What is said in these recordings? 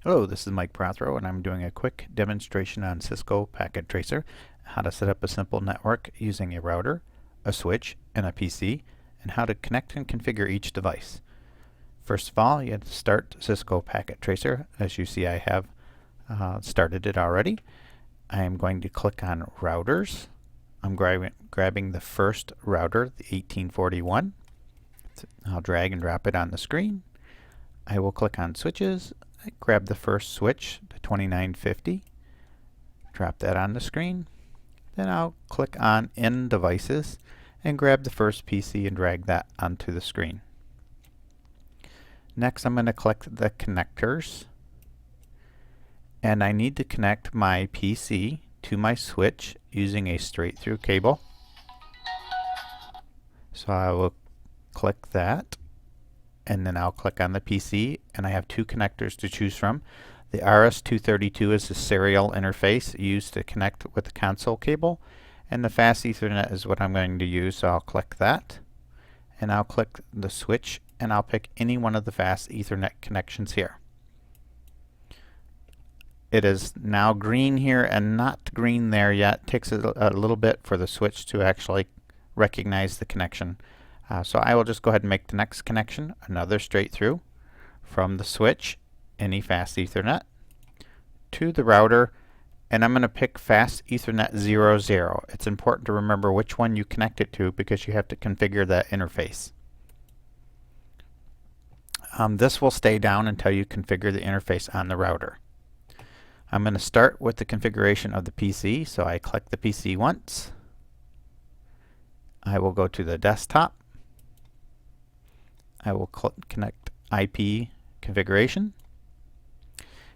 Hello, this is Mike Prothero, and I'm doing a quick demonstration on Cisco Packet Tracer, how to set up a simple network using a router, a switch, and a PC, and how to connect and configure each device. First of all, you have to start Cisco Packet Tracer. As you see, I have started it already. I am going to click on Routers. I'm grabbing the first router, the 1841. I'll drag and drop it on the screen. I will click on Switches. I grab the first switch, the 2950, drop that on the screen. Then I'll click on In Devices and grab the first PC and drag that onto the screen. Next, I'm going to click the connectors, and I need to connect my PC to my switch using a straight through cable. So I will click that, and then I'll click on the PC, and I have two connectors to choose from. The RS-232 is the serial interface used to connect with the console cable, and the Fast Ethernet is what I'm going to use, so I'll click that, and I'll click the switch, and I'll pick any one of the Fast Ethernet connections here. It is now green here and not green there yet. It takes a little bit for the switch to actually recognize the connection. So I will just go ahead and make the next connection, another straight through, from the switch, any Fast Ethernet, to the router, and I'm going to pick Fast Ethernet 00. It's important to remember which one you connect it to because you have to configure that interface. This will stay down until you configure the interface on the router. I'm going to start with the configuration of the PC, so I click the PC once. I will go to the desktop. I will connect IP configuration.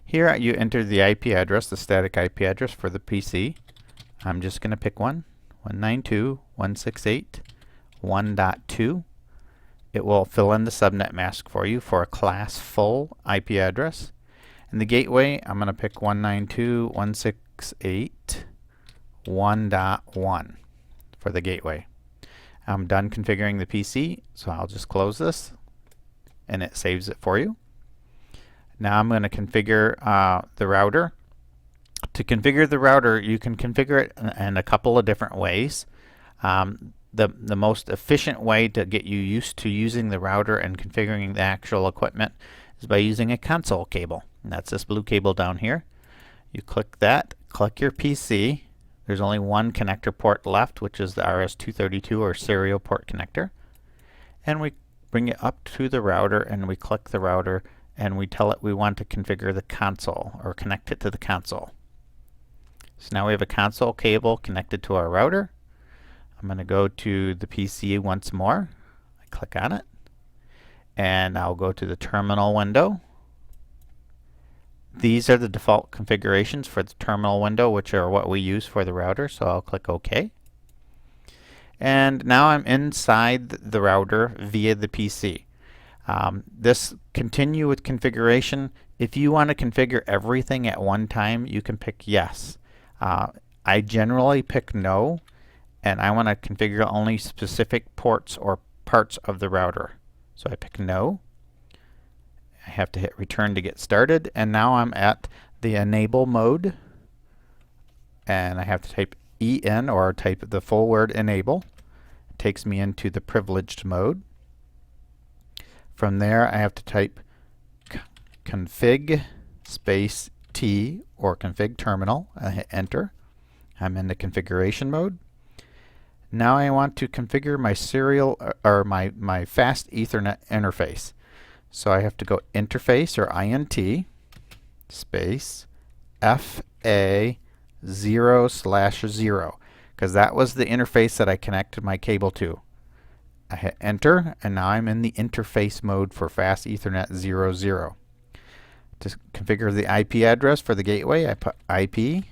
Here you enter the IP address, the static IP address for the PC. I'm just going to pick one, 192.168.1.2. It will fill in the subnet mask for you for a class full IP address. And the gateway, I'm going to pick 192.168.1.1 for the gateway. I'm done configuring the PC, so I'll just close this, and it saves it for you. Now I'm going to configure the router. To configure the router, you can configure it in a couple of different ways. The most efficient way to get you used to using the router and configuring the actual equipment is by using a console cable. And that's this blue cable down here. You click that, click your PC. There's only one connector port left, which is the RS-232 or serial port connector. And we bring it up to the router, and we click the router, and we tell it we want to configure the console or connect it to the console. So now we have a console cable connected to our router. I'm going to go to the PC once more. I click on it, and I'll go to the terminal window. These are the default configurations for the terminal window, which are what we use for the router, so I'll click OK. And now I'm inside the router via the PC. This continue with configuration. If you want to configure everything at one time, you can pick yes. I generally pick no, and I want to configure only specific ports or parts of the router. So I pick no. I have to hit return to get started, and now I'm at the enable mode, and I have to type EN or type the full word enable. It takes me into the privileged mode. From there I have to type config space T or config terminal. I hit enter. I'm in the configuration mode. Now I want to configure my serial or my Fast Ethernet interface. So I have to go interface or INT space FA0/0 because that was the interface that I connected my cable to. I hit enter, and now I'm in the interface mode for Fast Ethernet 00. To configure the IP address for the gateway, I put IP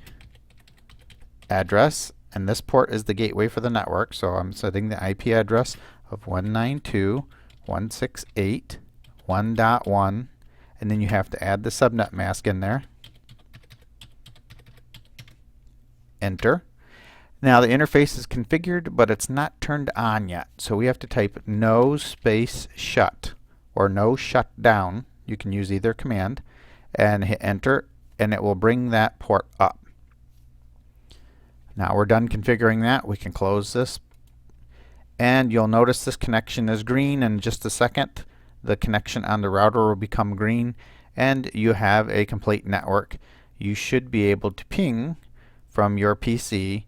address, and this port is the gateway for the network, so I'm setting the IP address of 192.168.1.1, and then you have to add the subnet mask in there. Enter. Now the interface is configured, but it's not turned on yet, so we have to type no space shut or no shutdown. You can use either command, and hit enter, and it will bring that port up. Now we're done configuring that. We can close this, and you'll notice this connection is green. In just a second, the connection on the router will become green, and you have a complete network. You should be able to ping from your PC,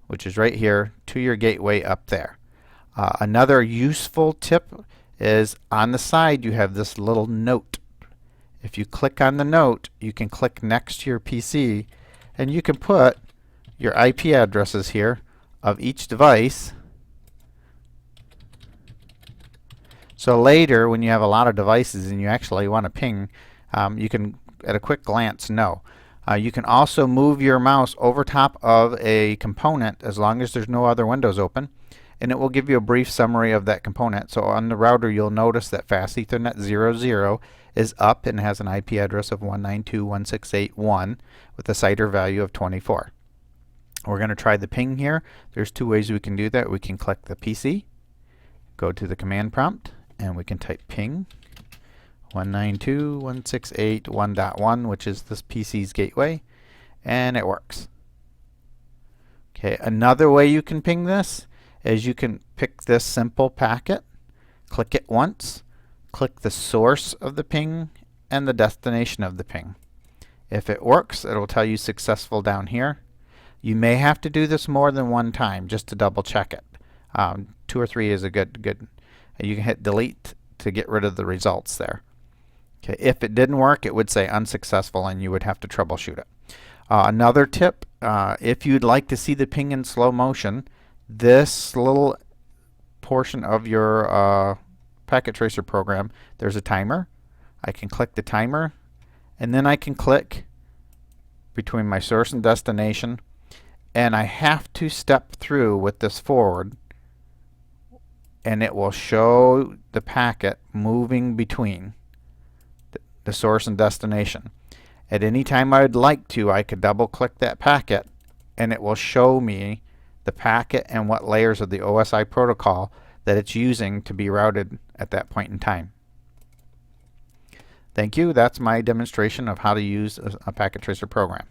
which is right here, to your gateway up there. Another useful tip is on the side you have this little note. If you click on the note, you can click next to your PC, and you can put your IP addresses here of each device. So later, when you have a lot of devices and you actually want to ping, you can at a quick glance know. You can also move your mouse over top of a component as long as there's no other windows open, and it will give you a brief summary of that component. So on the router, you'll notice that Fast Ethernet 00 is up and has an IP address of 192.168.1 with a CIDR value of 24. We're going to try the ping here. There's two ways we can do that. We can click the PC, go to the command prompt, and we can type ping 192.168.1.1, which is this PC's gateway, and it works. Okay, another way you can ping this is you can pick this simple packet, click it once, click the source of the ping and the destination of the ping. If it works, it will tell you successful down here. You may have to do this more than one time just to double check it. 2 or 3 is a good. You can hit delete to get rid of the results there. Okay, if it didn't work, it would say unsuccessful, and you would have to troubleshoot it. Another tip, if you'd like to see the ping in slow motion, this little portion of your packet tracer program, there's a timer. I can click the timer, and then I can click between my source and destination, and I have to step through with this forward, and it will show the packet moving between the source and destination. At any time I'd like to, I could double click that packet, and it will show me the packet and what layers of the OSI protocol that it's using to be routed at that point in time. Thank you. That's my demonstration of how to use a packet tracer program.